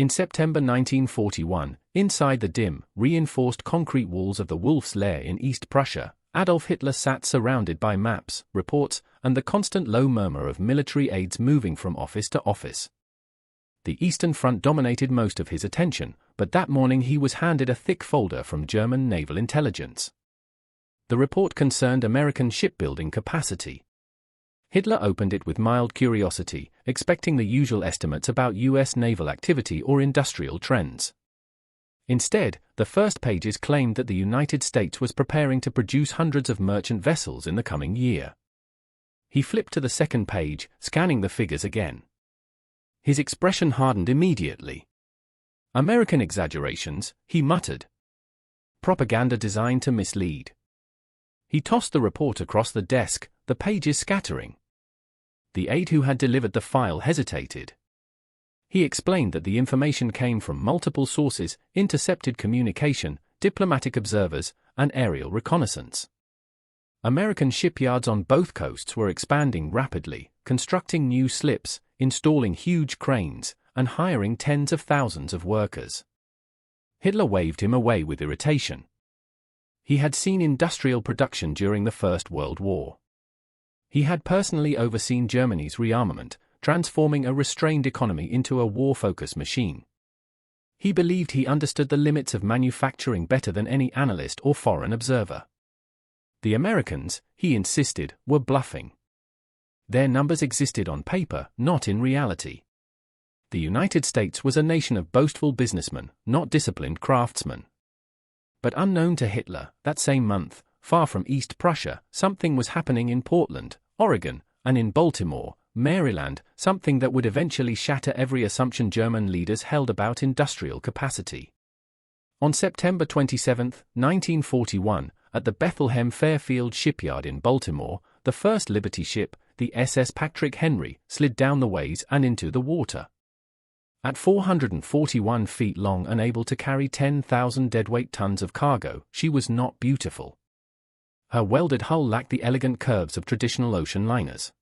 In September 1941, inside the dim, reinforced concrete walls of the Wolf's Lair in East Prussia, Adolf Hitler sat surrounded by maps, reports, and the constant low murmur of military aides moving from office to office. The Eastern Front dominated most of his attention, but that morning he was handed a thick folder from German naval intelligence. The report concerned American shipbuilding capacity. Hitler opened it with mild curiosity, expecting the usual estimates about U.S. naval activity or industrial trends. Instead, the first pages claimed that the United States was preparing to produce hundreds of merchant vessels in the coming year. He flipped to the second page, scanning the figures again. His expression hardened immediately. American exaggerations, he muttered. Propaganda designed to mislead. He tossed the report across the desk, the pages scattering. The aide who had delivered the file hesitated. He explained that the information came from multiple sources, intercepted communication, diplomatic observers, and aerial reconnaissance. American shipyards on both coasts were expanding rapidly, constructing new slips, installing huge cranes, and hiring tens of thousands of workers. Hitler waved him away with irritation. He had seen industrial production during the First World War. He had personally overseen Germany's rearmament, transforming a restrained economy into a war-focused machine. He believed he understood the limits of manufacturing better than any analyst or foreign observer. The Americans, he insisted, were bluffing. Their numbers existed on paper, not in reality. The United States was a nation of boastful businessmen, not disciplined craftsmen. But unknown to Hitler, that same month, far from East Prussia, something was happening in Portland, Oregon, and in Baltimore, Maryland, something that would eventually shatter every assumption German leaders held about industrial capacity. On September 27, 1941, at the Bethlehem Fairfield Shipyard in Baltimore, the first Liberty ship, the SS Patrick Henry, slid down the ways and into the water. At 441 feet long and able to carry 10,000 deadweight tons of cargo, she was not beautiful. Her welded hull lacked the elegant curves of traditional ocean liners.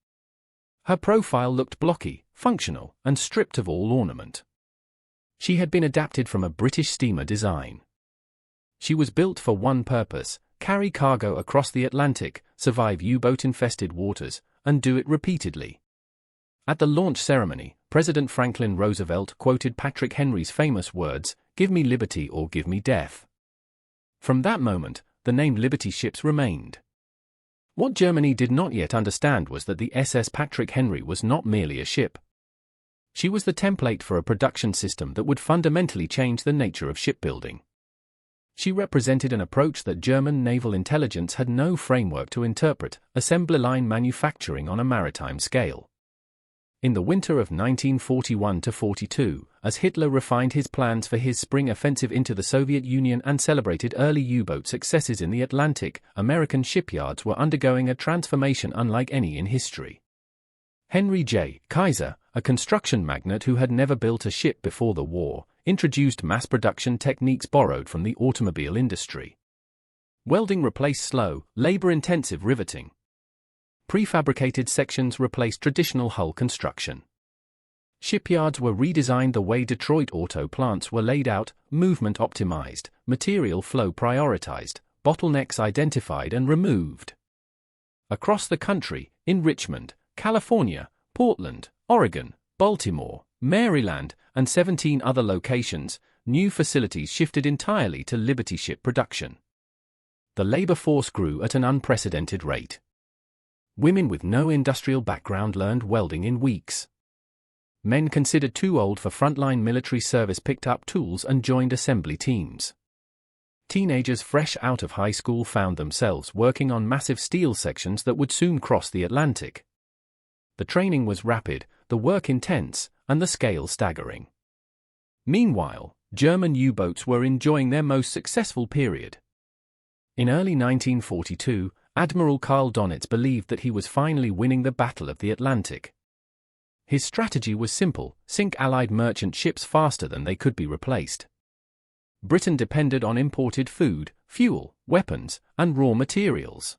Her profile looked blocky, functional, and stripped of all ornament. She had been adapted from a British steamer design. She was built for one purpose: carry cargo across the Atlantic, survive U-boat-infested waters, and do it repeatedly. At the launch ceremony, President Franklin Roosevelt quoted Patrick Henry's famous words, "Give me liberty or give me death." From that moment, the name Liberty ships remained. What Germany did not yet understand was that the SS Patrick Henry was not merely a ship. She was the template for a production system that would fundamentally change the nature of shipbuilding. She represented an approach that German naval intelligence had no framework to interpret: assembly line manufacturing on a maritime scale. In the winter of 1941–42, as Hitler refined his plans for his spring offensive into the Soviet Union and celebrated early U-boat successes in the Atlantic, American shipyards were undergoing a transformation unlike any in history. Henry Kaiser, a construction magnate who had never built a ship before the war, introduced mass production techniques borrowed from the automobile industry. Welding replaced slow, labor-intensive riveting. Prefabricated sections replaced traditional hull construction. Shipyards were redesigned the way Detroit auto plants were laid out, movement optimized, material flow prioritized, bottlenecks identified and removed. Across the country, in Richmond, California, Portland, Oregon, Baltimore, Maryland, and 17 other locations, new facilities shifted entirely to Liberty ship production. The labor force grew at an unprecedented rate. Women with no industrial background learned welding in weeks. Men considered too old for frontline military service picked up tools and joined assembly teams. Teenagers fresh out of high school found themselves working on massive steel sections that would soon cross the Atlantic. The training was rapid, the work intense, and the scale staggering. Meanwhile, German U-boats were enjoying their most successful period. In early 1942, Admiral Karl Donitz believed that he was finally winning the Battle of the Atlantic. His strategy was simple: sink Allied merchant ships faster than they could be replaced. Britain depended on imported food, fuel, weapons, and raw materials.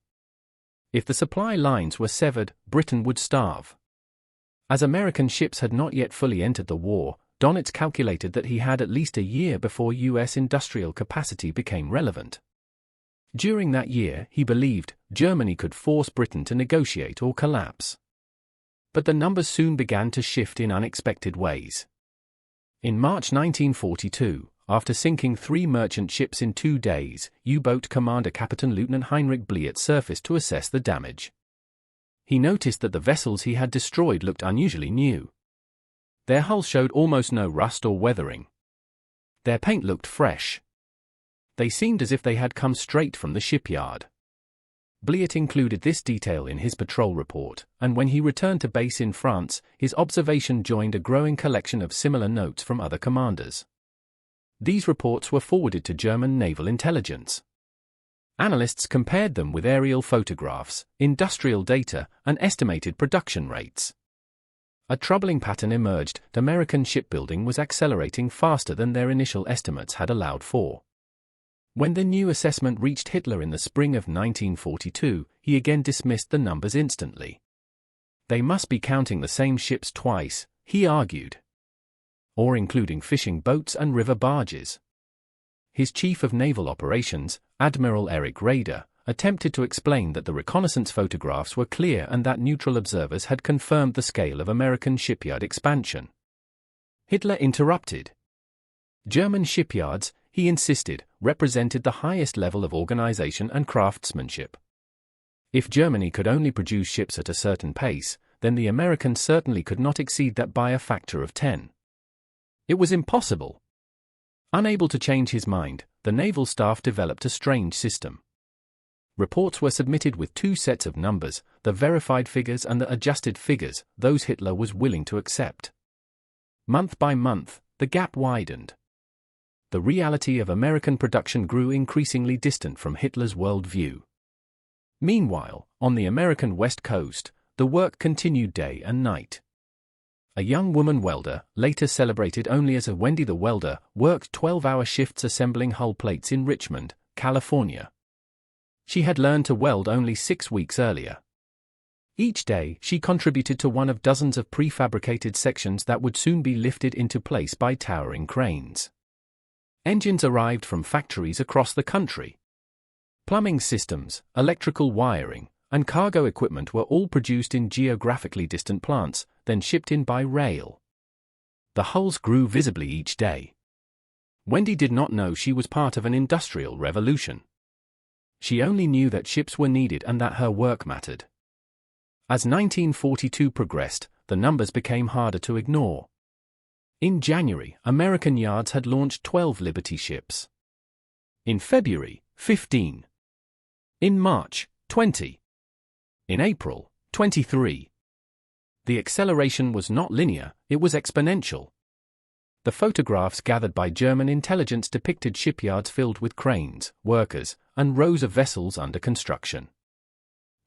If the supply lines were severed, Britain would starve. As American ships had not yet fully entered the war, Donitz calculated that he had at least a year before U.S. industrial capacity became relevant. During that year, he believed, Germany could force Britain to negotiate or collapse. But the numbers soon began to shift in unexpected ways. In March 1942, after sinking 3 merchant ships in 2 days, U-boat commander Captain Lieutenant Heinrich Bliert surfaced to assess the damage. He noticed that the vessels he had destroyed looked unusually new. Their hulls showed almost no rust or weathering. Their paint looked fresh. They seemed as if they had come straight from the shipyard. Bliert included this detail in his patrol report, and when he returned to base in France, his observation joined a growing collection of similar notes from other commanders. These reports were forwarded to German naval intelligence. Analysts compared them with aerial photographs, industrial data, and estimated production rates. A troubling pattern emerged: American shipbuilding was accelerating faster than their initial estimates had allowed for. When the new assessment reached Hitler in the spring of 1942, he again dismissed the numbers instantly. They must be counting the same ships twice, he argued. Or including fishing boats and river barges. His chief of naval operations, Admiral Erich Raeder, attempted to explain that the reconnaissance photographs were clear and that neutral observers had confirmed the scale of American shipyard expansion. Hitler interrupted. German shipyards, he insisted, represented the highest level of organization and craftsmanship. If Germany could only produce ships at a certain pace, then the Americans certainly could not exceed that by a factor of 10. It was impossible. Unable to change his mind, the naval staff developed a strange system. Reports were submitted with 2 sets of numbers, the verified figures and the adjusted figures, those Hitler was willing to accept. Month by month, the gap widened. The reality of American production grew increasingly distant from Hitler's worldview. Meanwhile, on the American West Coast, the work continued day and night. A young woman welder, later celebrated only as a Wendy the Welder, worked 12-hour shifts assembling hull plates in Richmond, California. She had learned to weld only 6 weeks earlier. Each day, she contributed to one of dozens of prefabricated sections that would soon be lifted into place by towering cranes. Engines arrived from factories across the country. Plumbing systems, electrical wiring, and cargo equipment were all produced in geographically distant plants, then shipped in by rail. The hulls grew visibly each day. Wendy did not know she was part of an industrial revolution. She only knew that ships were needed and that her work mattered. As 1942 progressed, the numbers became harder to ignore. In January, American yards had launched 12 Liberty ships. In February, 15. In March, 20. In April, 23. The acceleration was not linear, it was exponential. The photographs gathered by German intelligence depicted shipyards filled with cranes, workers, and rows of vessels under construction.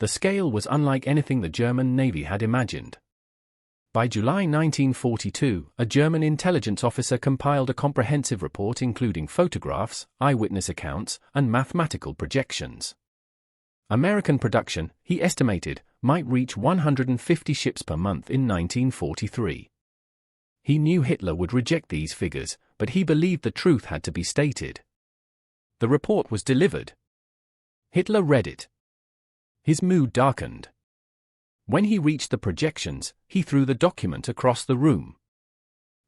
The scale was unlike anything the German Navy had imagined. By July 1942, a German intelligence officer compiled a comprehensive report including photographs, eyewitness accounts, and mathematical projections. American production, he estimated, might reach 150 ships per month in 1943. He knew Hitler would reject these figures, but he believed the truth had to be stated. The report was delivered. Hitler read it. His mood darkened. When he reached the projections, he threw the document across the room.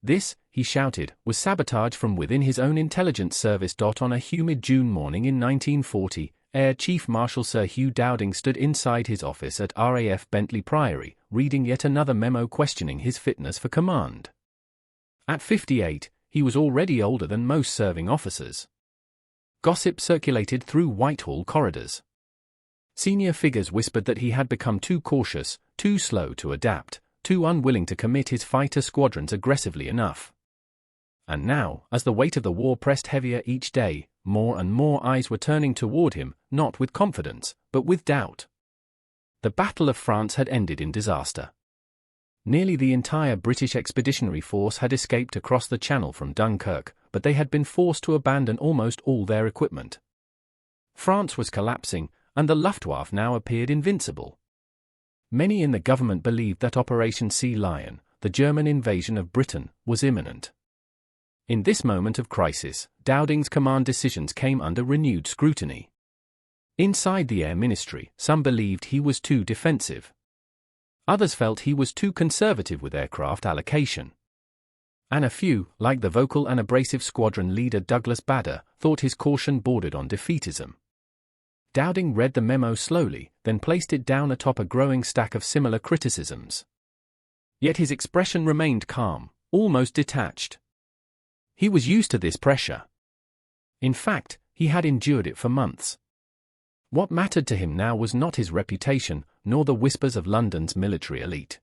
This, he shouted, was sabotage from within his own intelligence service. On a humid June morning in 1940, Air Chief Marshal Sir Hugh Dowding stood inside his office at RAF Bentley Priory, reading yet another memo questioning his fitness for command. At 58, he was already older than most serving officers. Gossip circulated through Whitehall corridors. Senior figures whispered that he had become too cautious, too slow to adapt, too unwilling to commit his fighter squadrons aggressively enough. And now, as the weight of the war pressed heavier each day, more and more eyes were turning toward him, not with confidence, but with doubt. The Battle of France had ended in disaster. Nearly the entire British expeditionary force had escaped across the Channel from Dunkirk, but they had been forced to abandon almost all their equipment. France was collapsing, and the Luftwaffe now appeared invincible. Many in the government believed that Operation Sea Lion, the German invasion of Britain was imminent. In this moment of crisis, Dowding's command decisions came under renewed scrutiny. Inside the Air Ministry, some believed he was too defensive. Others felt he was too conservative with aircraft allocation. And a few, like the vocal and abrasive squadron leader Douglas Bader, thought his caution bordered on defeatism. Dowding read the memo slowly, then placed it down atop a growing stack of similar criticisms. Yet his expression remained calm, almost detached. He was used to this pressure. In fact, he had endured it for months. What mattered to him now was not his reputation, nor the whispers of London's military elite.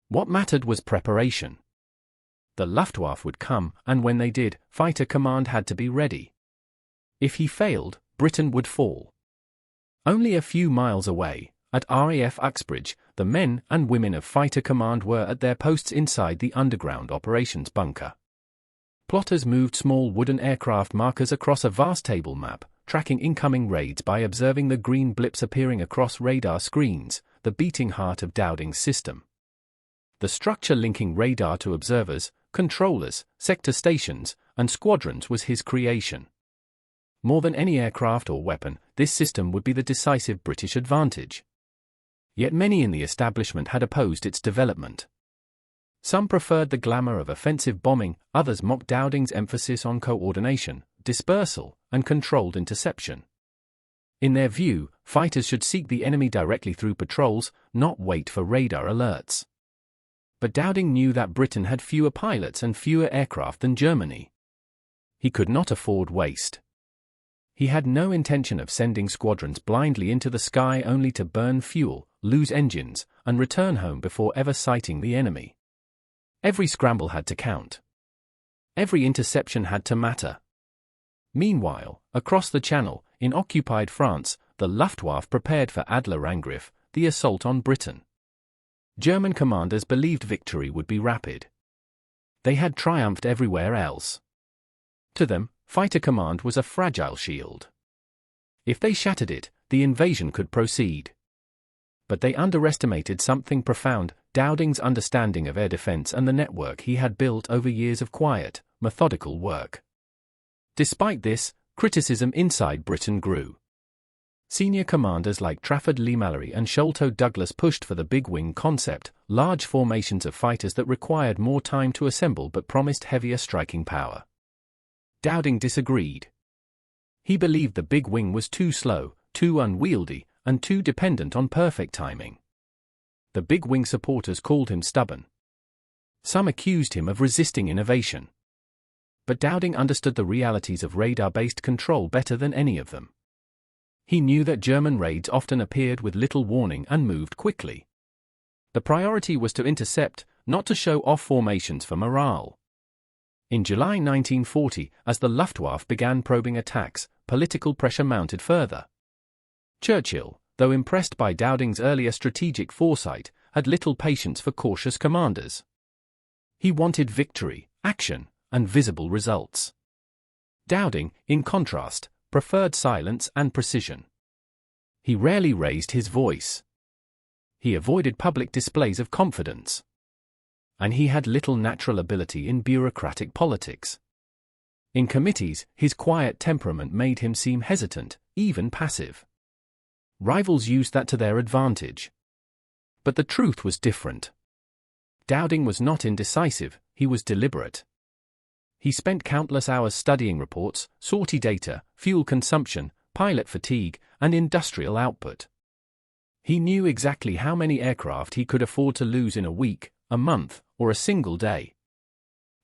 What mattered was preparation. The Luftwaffe would come, and when they did, fighter command had to be ready. If he failed, Britain would fall. Only a few miles away, at RAF Uxbridge, the men and women of fighter command were at their posts inside the underground operations bunker. Plotters moved small wooden aircraft markers across a vast table map, tracking incoming raids by observing the green blips appearing across radar screens, the beating heart of Dowding's system. The structure linking radar to observers, controllers, sector stations, and squadrons was his creation. More than any aircraft or weapon, this system would be the decisive British advantage. Yet many in the establishment had opposed its development. Some preferred the glamour of offensive bombing, others mocked Dowding's emphasis on coordination, dispersal, and controlled interception. In their view, fighters should seek the enemy directly through patrols, not wait for radar alerts. But Dowding knew that Britain had fewer pilots and fewer aircraft than Germany. He could not afford waste. He had no intention of sending squadrons blindly into the sky only to burn fuel, lose engines, and return home before ever sighting the enemy. Every scramble had to count. Every interception had to matter. Meanwhile, across the Channel, in occupied France, the Luftwaffe prepared for Adlerangriff, the assault on Britain. German commanders believed victory would be rapid. They had triumphed everywhere else. To them, fighter command was a fragile shield. If they shattered it, the invasion could proceed. But they underestimated something profound: Dowding's understanding of air defense and the network he had built over years of quiet, methodical work. Despite this, criticism inside Britain grew. Senior commanders like Trafford Leigh-Mallory and Sholto Douglas pushed for the big wing concept, large formations of fighters that required more time to assemble but promised heavier striking power. Dowding disagreed. He believed the big wing was too slow, too unwieldy, and too dependent on perfect timing. The big wing supporters called him stubborn. Some accused him of resisting innovation. But Dowding understood the realities of radar-based control better than any of them. He knew that German raids often appeared with little warning and moved quickly. The priority was to intercept, not to show off formations for morale. In July 1940, as the Luftwaffe began probing attacks, political pressure mounted further. Churchill, though impressed by Dowding's earlier strategic foresight, had little patience for cautious commanders. He wanted victory, action, and visible results. Dowding, in contrast, preferred silence and precision. He rarely raised his voice. He avoided public displays of confidence. And he had little natural ability in bureaucratic politics. In committees, his quiet temperament made him seem hesitant, even passive. Rivals used that to their advantage. But the truth was different. Dowding was not indecisive, he was deliberate. He spent countless hours studying reports, sortie data, fuel consumption, pilot fatigue, and industrial output. He knew exactly how many aircraft he could afford to lose in a week, a month, or a single day.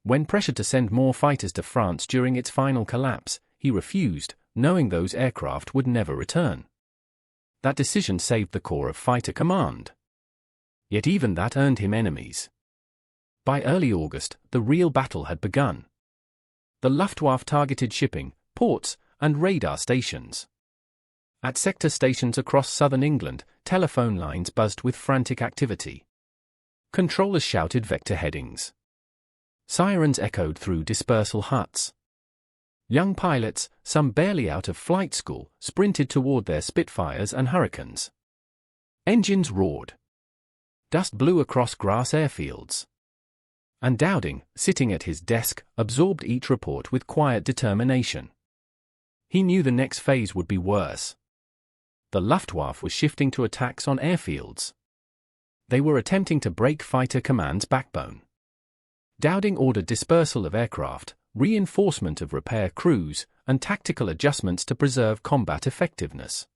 When pressured to send more fighters to France during its final collapse, he refused, knowing those aircraft would never return. That decision saved the Corps of Fighter Command. Yet even that earned him enemies. By early August, the real battle had begun. The Luftwaffe targeted shipping, ports, and radar stations. At sector stations across southern England, telephone lines buzzed with frantic activity. Controllers shouted vector headings. Sirens echoed through dispersal huts. Young pilots, some barely out of flight school, sprinted toward their Spitfires and Hurricanes. Engines roared. Dust blew across grass airfields. And Dowding, sitting at his desk, absorbed each report with quiet determination. He knew the next phase would be worse. The Luftwaffe was shifting to attacks on airfields. They were attempting to break Fighter Command's backbone. Dowding ordered dispersal of aircraft, reinforcement of repair crews, and tactical adjustments to preserve combat effectiveness.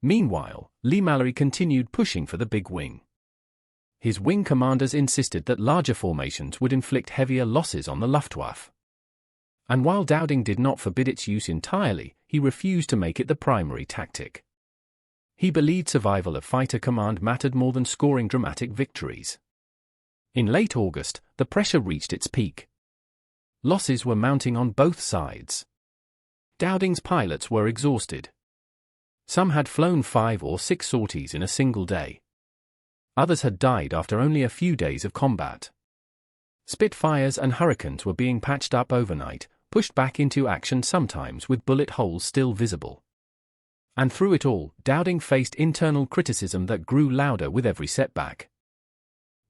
Meanwhile, Lee-Mallory continued pushing for the big wing. His wing commanders insisted that larger formations would inflict heavier losses on the Luftwaffe. And while Dowding did not forbid its use entirely, he refused to make it the primary tactic. He believed survival of fighter command mattered more than scoring dramatic victories. In late August, the pressure reached its peak. Losses were mounting on both sides. Dowding's pilots were exhausted. Some had flown 5 or 6 sorties in a single day. Others had died after only a few days of combat. Spitfires and Hurricanes were being patched up overnight, pushed back into action sometimes with bullet holes still visible. And through it all, Dowding faced internal criticism that grew louder with every setback.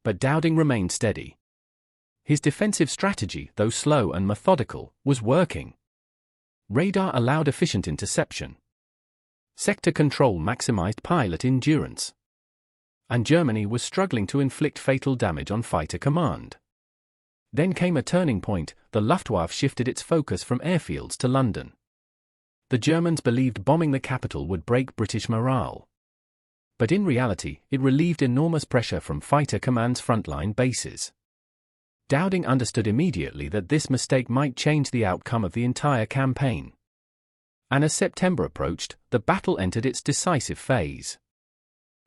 But Dowding remained steady. His defensive strategy, though slow and methodical, was working. Radar allowed efficient interception. Sector control maximized pilot endurance. And Germany was struggling to inflict fatal damage on fighter command. Then came a turning point. The Luftwaffe shifted its focus from airfields to London. The Germans believed bombing the capital would break British morale. But in reality, it relieved enormous pressure from fighter command's frontline bases. Dowding understood immediately that this mistake might change the outcome of the entire campaign. And as September approached, the battle entered its decisive phase.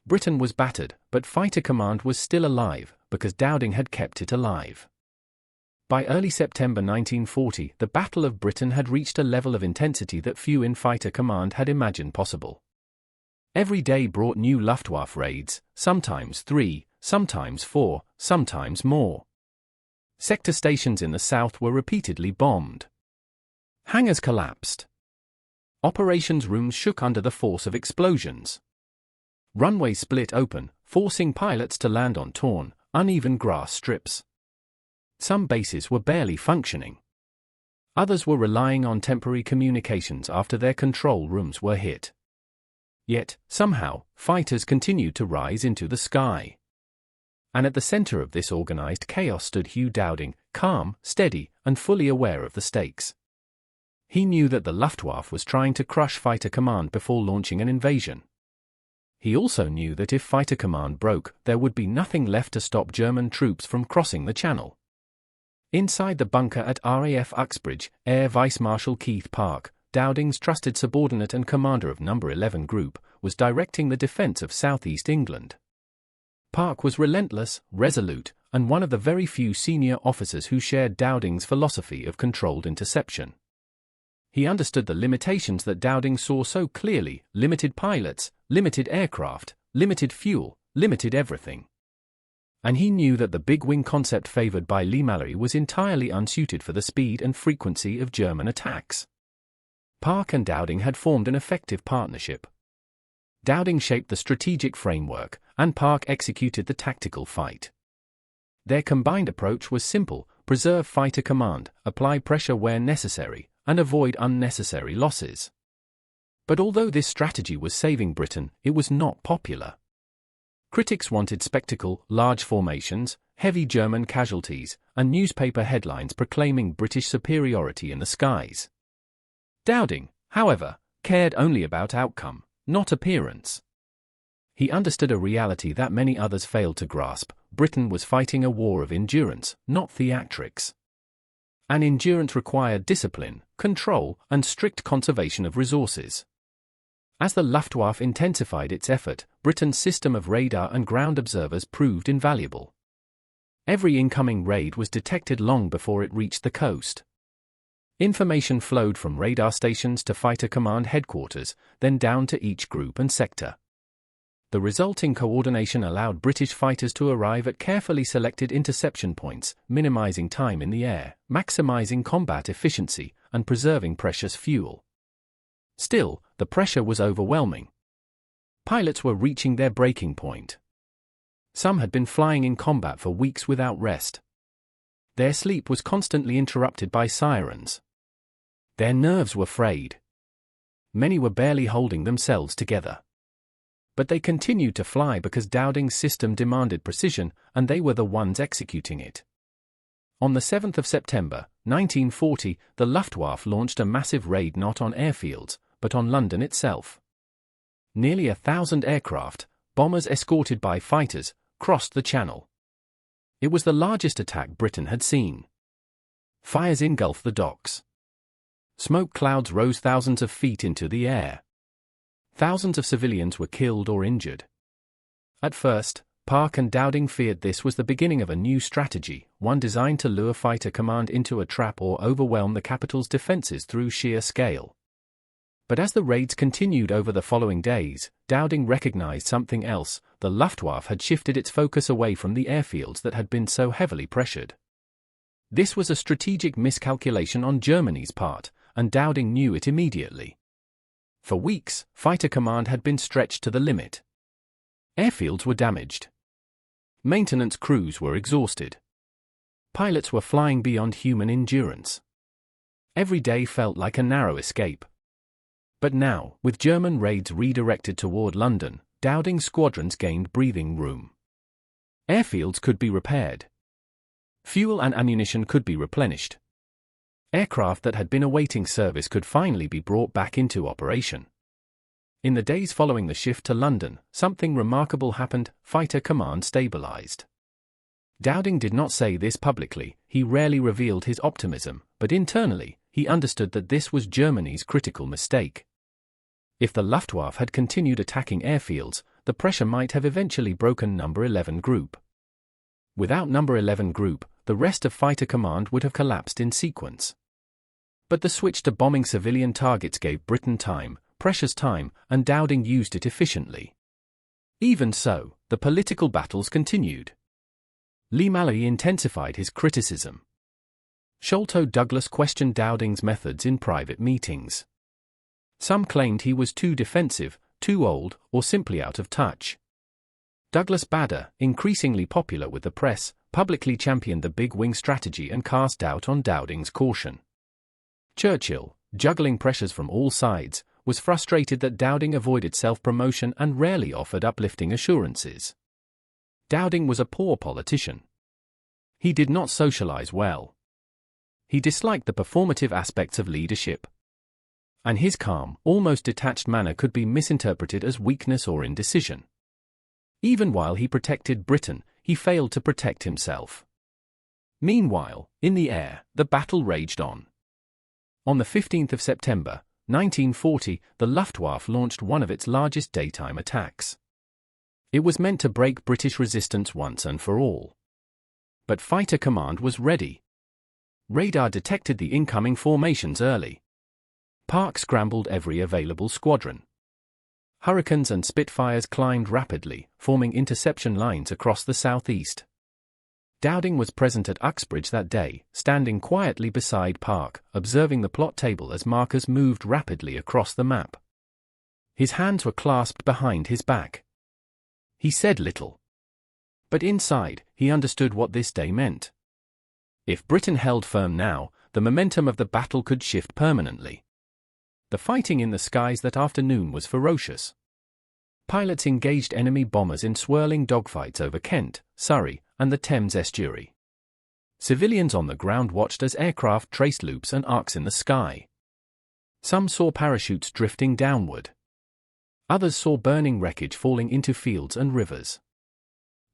Britain was battered, but fighter command was still alive, because Dowding had kept it alive. By early September 1940, the Battle of Britain had reached a level of intensity that few in fighter command had imagined possible. Every day brought new Luftwaffe raids, sometimes 3, sometimes 4, sometimes more. Sector stations in the south were repeatedly bombed. Hangars collapsed. Operations rooms shook under the force of explosions. Runways split open, forcing pilots to land on torn, uneven grass strips. Some bases were barely functioning. Others were relying on temporary communications after their control rooms were hit. Yet, somehow, fighters continued to rise into the sky. And at the center of this organized chaos stood Hugh Dowding, calm, steady, and fully aware of the stakes. He knew that the Luftwaffe was trying to crush fighter command before launching an invasion. He also knew that if fighter command broke, there would be nothing left to stop German troops from crossing the Channel. Inside the bunker at RAF Uxbridge, Air Vice Marshal Keith Park, Dowding's trusted subordinate and commander of No. 11 Group, was directing the defense of southeast England. Park was relentless, resolute, and one of the very few senior officers who shared Dowding's philosophy of controlled interception. He understood the limitations that Dowding saw so clearly: limited pilots, limited aircraft, limited fuel, limited everything. And he knew that the big wing concept favored by Lee-Mallory was entirely unsuited for the speed and frequency of German attacks. Park and Dowding had formed an effective partnership. Dowding shaped the strategic framework, and Park executed the tactical fight. Their combined approach was simple: preserve fighter command, apply pressure where necessary, and avoid unnecessary losses. But although this strategy was saving Britain, it was not popular. Critics wanted spectacle, large formations, heavy German casualties, and newspaper headlines proclaiming British superiority in the skies. Dowding, however, cared only about outcome, not appearance. He understood a reality that many others failed to grasp: Britain was fighting a war of endurance, not theatrics. And endurance required discipline, control, and strict conservation of resources. As the Luftwaffe intensified its effort, Britain's system of radar and ground observers proved invaluable. Every incoming raid was detected long before it reached the coast. Information flowed from radar stations to fighter command headquarters, then down to each group and sector. The resulting coordination allowed British fighters to arrive at carefully selected interception points, minimizing time in the air, maximizing combat efficiency, and preserving precious fuel. Still, the pressure was overwhelming. Pilots were reaching their breaking point. Some had been flying in combat for weeks without rest. Their sleep was constantly interrupted by sirens. Their nerves were frayed. Many were barely holding themselves together. But they continued to fly because Dowding's system demanded precision, and they were the ones executing it. On the 7th of September, 1940, the Luftwaffe launched a massive raid not on airfields, but on London itself. Nearly 1,000 aircraft, bombers escorted by fighters, crossed the Channel. It was the largest attack Britain had seen. Fires engulfed the docks. Smoke clouds rose thousands of feet into the air. Thousands of civilians were killed or injured. At first, Park and Dowding feared this was the beginning of a new strategy, one designed to lure fighter command into a trap or overwhelm the capital's defenses through sheer scale. But as the raids continued over the following days, Dowding recognized something else. The Luftwaffe had shifted its focus away from the airfields that had been so heavily pressured. This was a strategic miscalculation on Germany's part, and Dowding knew it immediately. For weeks, fighter command had been stretched to the limit. Airfields were damaged. Maintenance crews were exhausted. Pilots were flying beyond human endurance. Every day felt like a narrow escape. But now, with German raids redirected toward London, Dowding's squadrons gained breathing room. Airfields could be repaired. Fuel and ammunition could be replenished. Aircraft that had been awaiting service could finally be brought back into operation. In the days following the shift to London, something remarkable happened. Fighter command stabilized. Dowding did not say this publicly, he rarely revealed his optimism, but internally, he understood that this was Germany's critical mistake. If the Luftwaffe had continued attacking airfields, the pressure might have eventually broken No. 11 Group. Without No. 11 Group, the rest of fighter command would have collapsed in sequence. But the switch to bombing civilian targets gave Britain time, precious time, and Dowding used it efficiently. Even so, the political battles continued. Leigh-Mallory intensified his criticism. Sholto Douglas questioned Dowding's methods in private meetings. Some claimed he was too defensive, too old, or simply out of touch. Douglas Bader, increasingly popular with the press, publicly championed the big wing strategy and cast doubt on Dowding's caution. Churchill, juggling pressures from all sides, was frustrated that Dowding avoided self-promotion and rarely offered uplifting assurances. Dowding was a poor politician. He did not socialize well. He disliked the performative aspects of leadership. And his calm, almost detached manner could be misinterpreted as weakness or indecision. Even while he protected Britain, he failed to protect himself. Meanwhile, in the air, the battle raged on. On the 15th of September, 1940, the Luftwaffe launched one of its largest daytime attacks. It was meant to break British resistance once and for all. But fighter command was ready. Radar detected the incoming formations early. Park scrambled every available squadron. Hurricanes and Spitfires climbed rapidly, forming interception lines across the southeast. Dowding was present at Uxbridge that day, standing quietly beside Park, observing the plot table as markers moved rapidly across the map. His hands were clasped behind his back. He said little. But inside, he understood what this day meant. If Britain held firm now, the momentum of the battle could shift permanently. The fighting in the skies that afternoon was ferocious. Pilots engaged enemy bombers in swirling dogfights over Kent, Surrey, and the Thames estuary. Civilians on the ground watched as aircraft traced loops and arcs in the sky. Some saw parachutes drifting downward. Others saw burning wreckage falling into fields and rivers.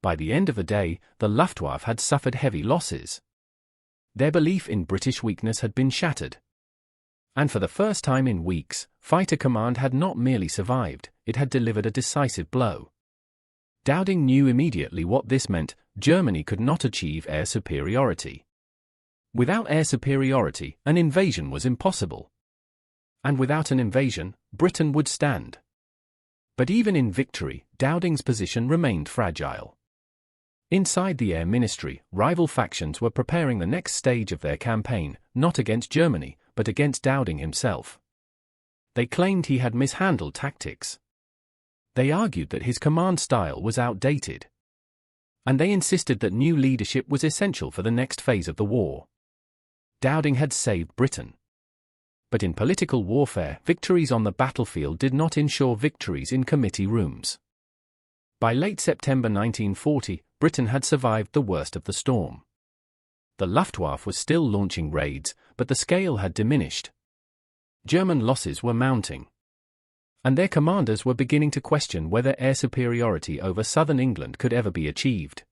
By the end of the day, the Luftwaffe had suffered heavy losses. Their belief in British weakness had been shattered. And for the first time in weeks, fighter command had not merely survived, it had delivered a decisive blow. Dowding knew immediately what this meant: Germany could not achieve air superiority. Without air superiority, an invasion was impossible. And without an invasion, Britain would stand. But even in victory, Dowding's position remained fragile. Inside the Air Ministry, rival factions were preparing the next stage of their campaign, not against Germany, but against Dowding himself. They claimed he had mishandled tactics. They argued that his command style was outdated. and they insisted that new leadership was essential for the next phase of the war. Dowding had saved Britain. But in political warfare, victories on the battlefield did not ensure victories in committee rooms. By late September 1940, Britain had survived the worst of the storm. The Luftwaffe was still launching raids, but the scale had diminished. German losses were mounting, and their commanders were beginning to question whether air superiority over southern England could ever be achieved.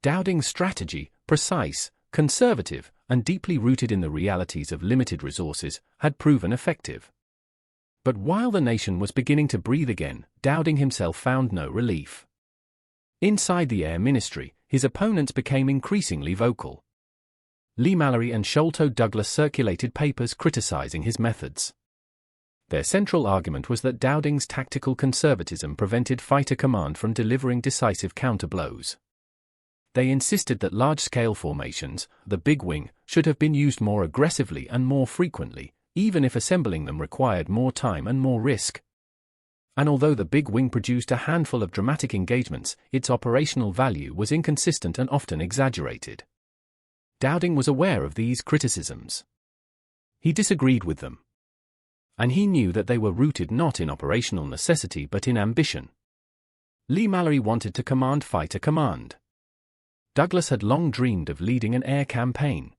Dowding's strategy, precise, conservative, and deeply rooted in the realities of limited resources, had proven effective. But while the nation was beginning to breathe again, Dowding himself found no relief. Inside the Air Ministry, his opponents became increasingly vocal. Leigh-Mallory and Sholto Douglas circulated papers criticizing his methods. Their central argument was that Dowding's tactical conservatism prevented fighter command from delivering decisive counterblows. They insisted that large-scale formations, the big wing, should have been used more aggressively and more frequently, even if assembling them required more time and more risk. And although the big wing produced a handful of dramatic engagements, its operational value was inconsistent and often exaggerated. Dowding was aware of these criticisms. He disagreed with them. And he knew that they were rooted not in operational necessity but in ambition. Leigh-Mallory wanted to command fighter command. Douglas had long dreamed of leading an air campaign.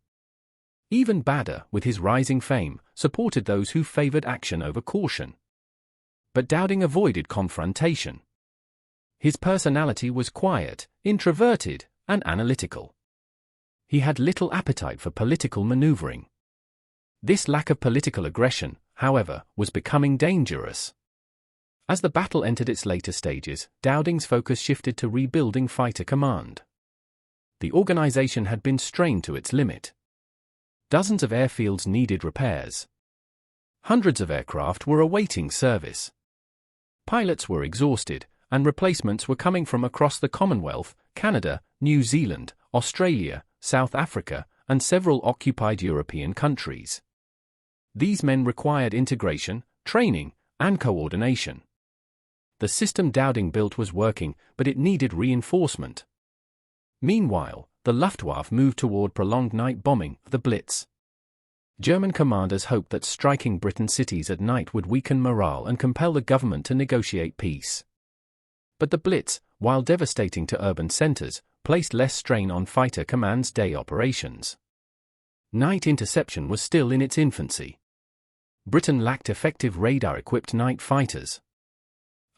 Even Bader, with his rising fame, supported those who favored action over caution. But Dowding avoided confrontation. His personality was quiet, introverted, and analytical. He had little appetite for political maneuvering. This lack of political aggression, however, was becoming dangerous. As the battle entered its later stages, Dowding's focus shifted to rebuilding fighter command. The organization had been strained to its limit. Dozens of airfields needed repairs. Hundreds of aircraft were awaiting service. Pilots were exhausted, and replacements were coming from across the Commonwealth, Canada, New Zealand, Australia, South Africa, and several occupied European countries. These men required integration, training, and coordination. The system Dowding built was working, but it needed reinforcement. Meanwhile, the Luftwaffe moved toward prolonged night bombing, the Blitz. German commanders hoped that striking Britain's cities at night would weaken morale and compel the government to negotiate peace. But the Blitz, while devastating to urban centers, placed less strain on fighter command's day operations. Night interception was still in its infancy. Britain lacked effective radar-equipped night fighters.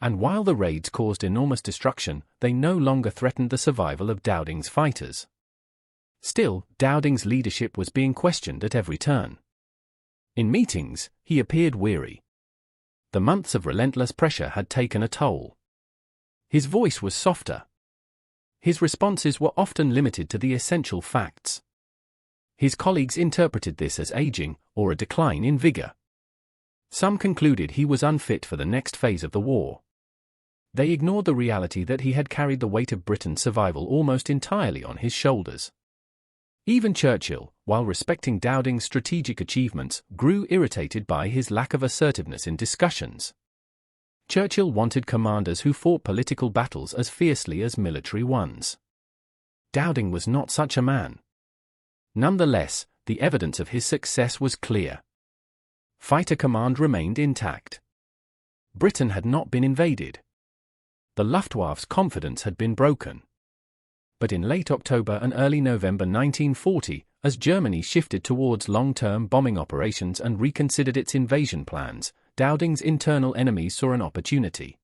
And while the raids caused enormous destruction, they no longer threatened the survival of Dowding's fighters. Still, Dowding's leadership was being questioned at every turn. In meetings, he appeared weary. The months of relentless pressure had taken a toll. His voice was softer. His responses were often limited to the essential facts. His colleagues interpreted this as aging, or a decline in vigor. Some concluded he was unfit for the next phase of the war. They ignored the reality that he had carried the weight of Britain's survival almost entirely on his shoulders. Even Churchill, while respecting Dowding's strategic achievements, grew irritated by his lack of assertiveness in discussions. Churchill wanted commanders who fought political battles as fiercely as military ones. Dowding was not such a man. Nonetheless, the evidence of his success was clear. Fighter command remained intact. Britain had not been invaded. The Luftwaffe's confidence had been broken. But in late October and early November 1940, as Germany shifted towards long-term bombing operations and reconsidered its invasion plans, Dowding's internal enemies saw an opportunity.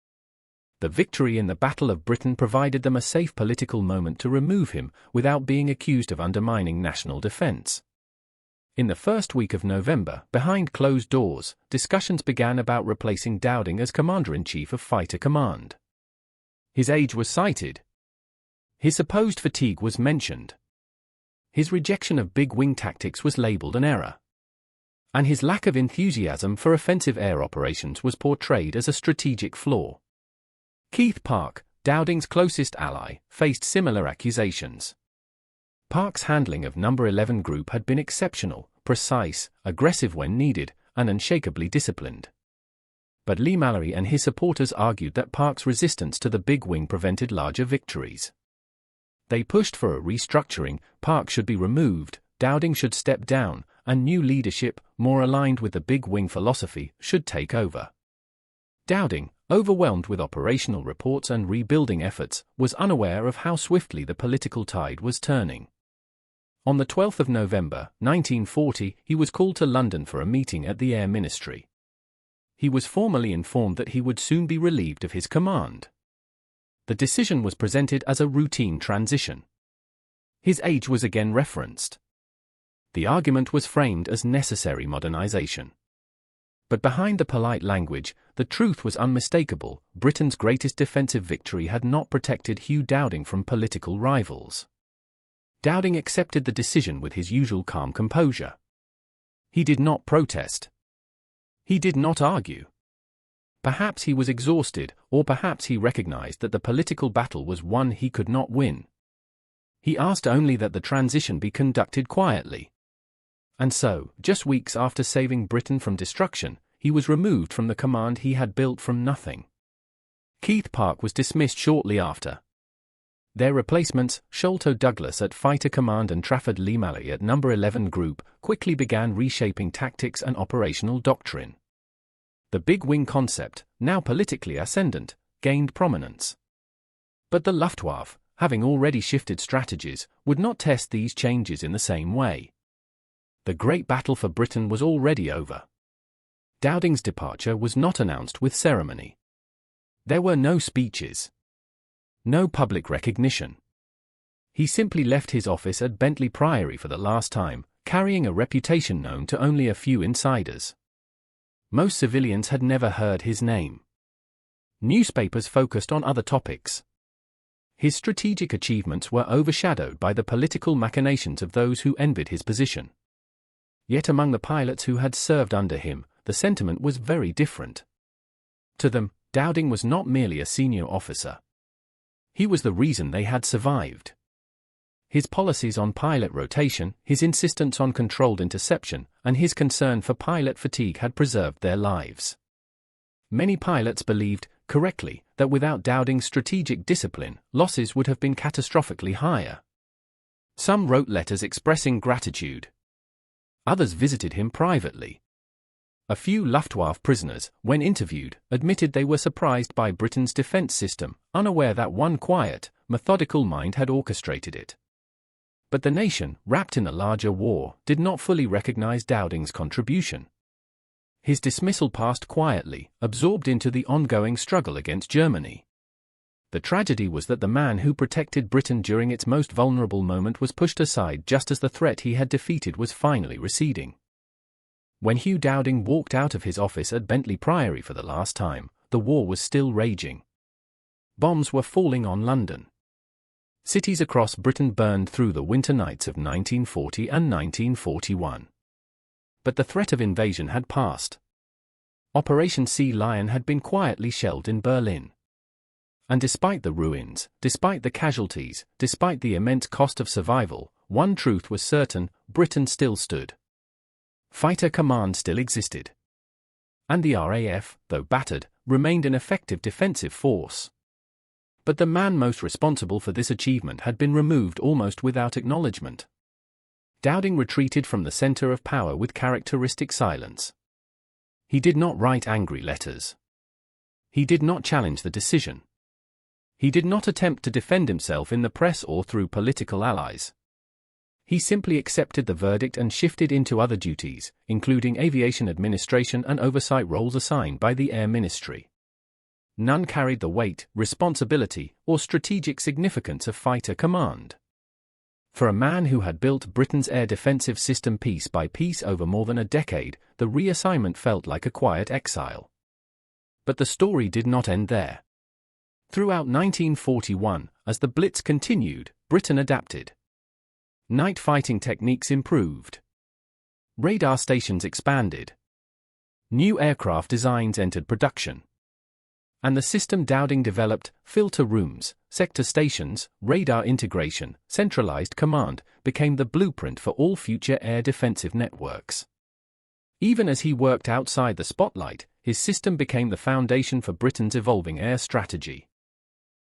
The victory in the Battle of Britain provided them a safe political moment to remove him without being accused of undermining national defense. In the first week of November, behind closed doors, discussions began about replacing Dowding as Commander-in-Chief of Fighter Command. His age was cited. His supposed fatigue was mentioned. His rejection of big wing tactics was labeled an error. And his lack of enthusiasm for offensive air operations was portrayed as a strategic flaw. Keith Park, Dowding's closest ally, faced similar accusations. Park's handling of No. 11 Group had been exceptional, precise, aggressive when needed, and unshakably disciplined. But Leigh-Mallory and his supporters argued that Park's resistance to the big wing prevented larger victories. They pushed for a restructuring. Park should be removed, Dowding should step down, and new leadership, more aligned with the big wing philosophy, should take over. Dowding, overwhelmed with operational reports and rebuilding efforts, was unaware of how swiftly the political tide was turning. On the 12th of November, 1940, he was called to London for a meeting at the Air Ministry. He was formally informed that he would soon be relieved of his command. The decision was presented as a routine transition. His age was again referenced. The argument was framed as necessary modernization. But behind the polite language, the truth was unmistakable. Britain's greatest defensive victory had not protected Hugh Dowding from political rivals. Dowding accepted the decision with his usual calm composure. He did not protest. He did not argue. Perhaps he was exhausted, or perhaps he recognized that the political battle was one he could not win. He asked only that the transition be conducted quietly. And so, just weeks after saving Britain from destruction, he was removed from the command he had built from nothing. Keith Park was dismissed shortly after. Their replacements, Sholto Douglas at Fighter Command and Trafford Leigh-Mallory at No. 11 Group, quickly began reshaping tactics and operational doctrine. The big wing concept, now politically ascendant, gained prominence. But the Luftwaffe, having already shifted strategies, would not test these changes in the same way. The great battle for Britain was already over. Dowding's departure was not announced with ceremony. There were no speeches. No public recognition. He simply left his office at Bentley Priory for the last time, carrying a reputation known to only a few insiders. Most civilians had never heard his name. Newspapers focused on other topics. His strategic achievements were overshadowed by the political machinations of those who envied his position. Yet among the pilots who had served under him, the sentiment was very different. To them, Dowding was not merely a senior officer. He was the reason they had survived. His policies on pilot rotation, his insistence on controlled interception, and his concern for pilot fatigue had preserved their lives. Many pilots believed, correctly, that without Dowding's strategic discipline, losses would have been catastrophically higher. Some wrote letters expressing gratitude. Others visited him privately. A few Luftwaffe prisoners, when interviewed, admitted they were surprised by Britain's defense system, unaware that one quiet, methodical mind had orchestrated it. But the nation, wrapped in a larger war, did not fully recognize Dowding's contribution. His dismissal passed quietly, absorbed into the ongoing struggle against Germany. The tragedy was that the man who protected Britain during its most vulnerable moment was pushed aside just as the threat he had defeated was finally receding. When Hugh Dowding walked out of his office at Bentley Priory for the last time, the war was still raging. Bombs were falling on London. Cities across Britain burned through the winter nights of 1940 and 1941. But the threat of invasion had passed. Operation Sea Lion had been quietly shelled in Berlin. And despite the ruins, despite the casualties, despite the immense cost of survival, one truth was certain: Britain still stood. Fighter Command still existed. And the RAF, though battered, remained an effective defensive force. But the man most responsible for this achievement had been removed almost without acknowledgement. Dowding retreated from the center of power with characteristic silence. He did not write angry letters. He did not challenge the decision. He did not attempt to defend himself in the press or through political allies. He simply accepted the verdict and shifted into other duties, including aviation administration and oversight roles assigned by the Air Ministry. None carried the weight, responsibility, or strategic significance of fighter command. For a man who had built Britain's air defensive system piece by piece over more than a decade, the reassignment felt like a quiet exile. But the story did not end there. Throughout 1941, as the Blitz continued, Britain adapted. Night fighting techniques improved. Radar stations expanded. New aircraft designs entered production. And the system Dowding developed, filter rooms, sector stations, radar integration, centralized command, became the blueprint for all future air defensive networks. Even as he worked outside the spotlight, his system became the foundation for Britain's evolving air strategy.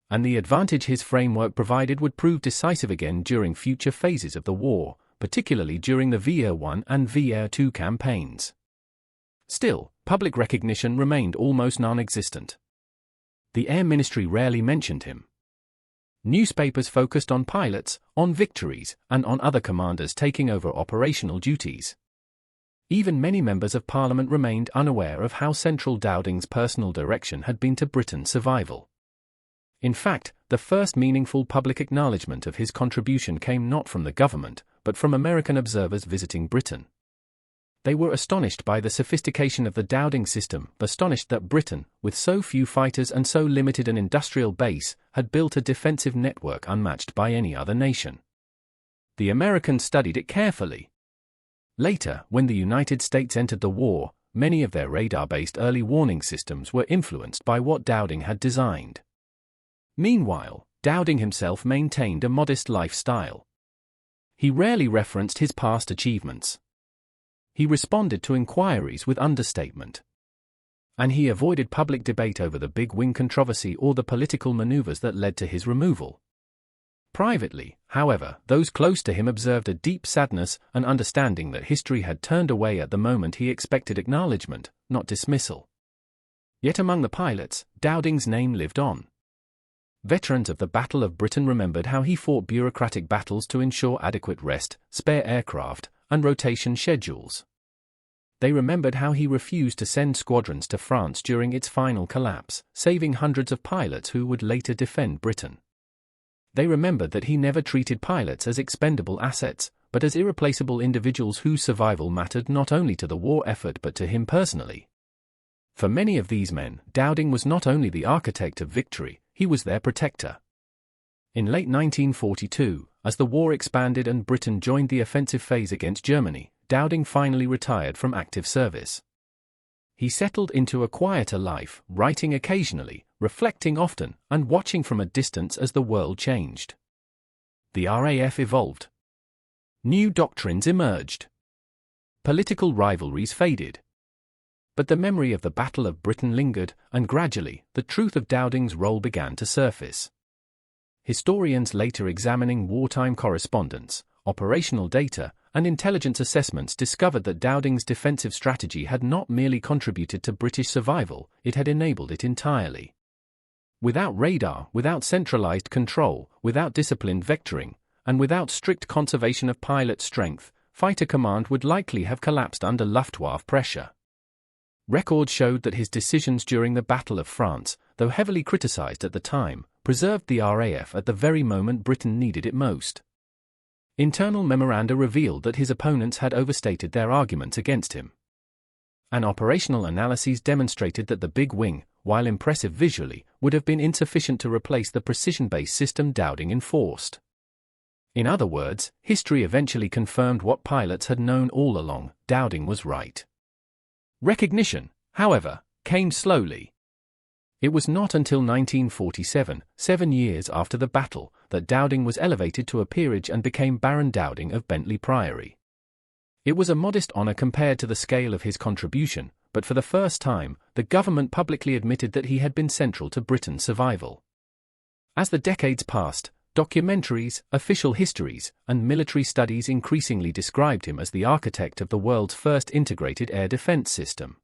and the advantage his framework provided would prove decisive again during future phases of the war, particularly during the VR-1 and VR-2 campaigns. Still, public recognition remained almost non-existent. The Air Ministry rarely mentioned him. Newspapers focused on pilots, on victories, and on other commanders taking over operational duties. Even many members of Parliament remained unaware of how central Dowding's personal direction had been to Britain's survival. In fact, the first meaningful public acknowledgement of his contribution came not from the government, but from American observers visiting Britain. They were astonished by the sophistication of the Dowding system, astonished that Britain, with so few fighters and so limited an industrial base, had built a defensive network unmatched by any other nation. The Americans studied it carefully. Later, when the United States entered the war, many of their radar-based early warning systems were influenced by what Dowding had designed. Meanwhile, Dowding himself maintained a modest lifestyle. He rarely referenced his past achievements. He responded to inquiries with understatement. And he avoided public debate over the big wing controversy or the political maneuvers that led to his removal. Privately, however, those close to him observed a deep sadness and understanding that history had turned away at the moment he expected acknowledgement, not dismissal. Yet among the pilots, Dowding's name lived on. Veterans of the Battle of Britain remembered how he fought bureaucratic battles to ensure adequate rest, spare aircraft, and rotation schedules. They remembered how he refused to send squadrons to France during its final collapse, saving hundreds of pilots who would later defend Britain. They remembered that he never treated pilots as expendable assets, but as irreplaceable individuals whose survival mattered not only to the war effort but to him personally. For many of these men, Dowding was not only the architect of victory, he was their protector. In late 1942, as the war expanded and Britain joined the offensive phase against Germany, Dowding finally retired from active service. He settled into a quieter life, writing occasionally, reflecting often, and watching from a distance as the world changed. The RAF evolved. New doctrines emerged. Political rivalries faded. But the memory of the Battle of Britain lingered, and gradually, the truth of Dowding's role began to surface. Historians later examining wartime correspondence, operational data, and intelligence assessments discovered that Dowding's defensive strategy had not merely contributed to British survival, it had enabled it entirely. Without radar, without centralized control, without disciplined vectoring, and without strict conservation of pilot strength, fighter command would likely have collapsed under Luftwaffe pressure. Records showed that his decisions during the Battle of France, though heavily criticized at the time, preserved the RAF at the very moment Britain needed it most. Internal memoranda revealed that his opponents had overstated their arguments against him. And operational analyses demonstrated that the big wing, while impressive visually, would have been insufficient to replace the precision-based system Dowding enforced. In other words, history eventually confirmed what pilots had known all along: Dowding was right. Recognition, however, came slowly. It was not until 1947, 7 years after the battle, that Dowding was elevated to a peerage and became Baron Dowding of Bentley Priory. It was a modest honor compared to the scale of his contribution, but for the first time, the government publicly admitted that he had been central to Britain's survival. As the decades passed, documentaries, official histories, and military studies increasingly described him as the architect of the world's first integrated air defense system.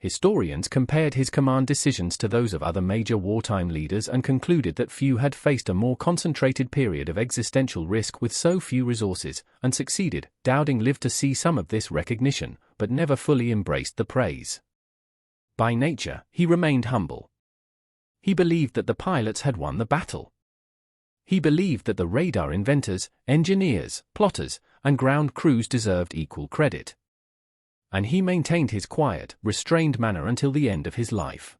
Historians compared his command decisions to those of other major wartime leaders and concluded that few had faced a more concentrated period of existential risk with so few resources, and succeeded. Dowding lived to see some of this recognition, but never fully embraced the praise. By nature, he remained humble. He believed that the pilots had won the battle. He believed that the radar inventors, engineers, plotters, and ground crews deserved equal credit. And he maintained his quiet, restrained manner until the end of his life.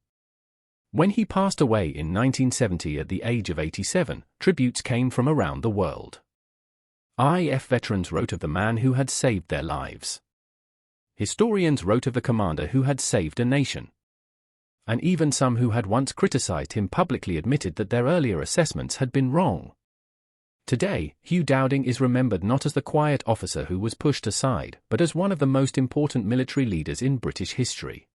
When he passed away in 1970 at the age of 87, tributes came from around the world. RAF veterans wrote of the man who had saved their lives. Historians wrote of the commander who had saved a nation. And even some who had once criticized him publicly admitted that their earlier assessments had been wrong. Today, Hugh Dowding is remembered not as the quiet officer who was pushed aside, but as one of the most important military leaders in British history.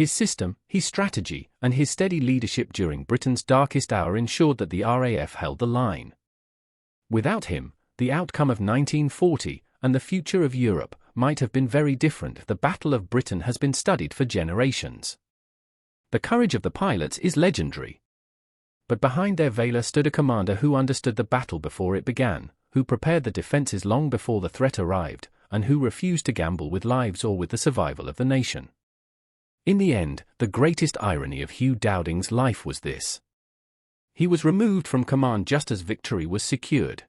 His system, his strategy, and his steady leadership during Britain's darkest hour ensured that the RAF held the line. Without him, the outcome of 1940 and the future of Europe might have been very different. The Battle of Britain has been studied for generations. The courage of the pilots is legendary. But behind their valor stood a commander who understood the battle before it began, who prepared the defenses long before the threat arrived, and who refused to gamble with lives or with the survival of the nation. In the end, the greatest irony of Hugh Dowding's life was this. He was removed from command just as victory was secured.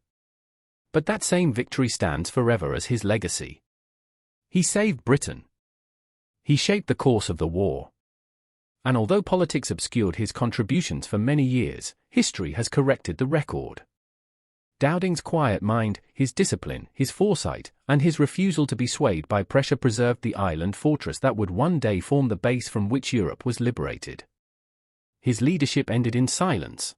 But that same victory stands forever as his legacy. He saved Britain. He shaped the course of the war. And although politics obscured his contributions for many years, history has corrected the record. Dowding's quiet mind, his discipline, his foresight, and his refusal to be swayed by pressure preserved the island fortress that would one day form the base from which Europe was liberated. His leadership ended in silence.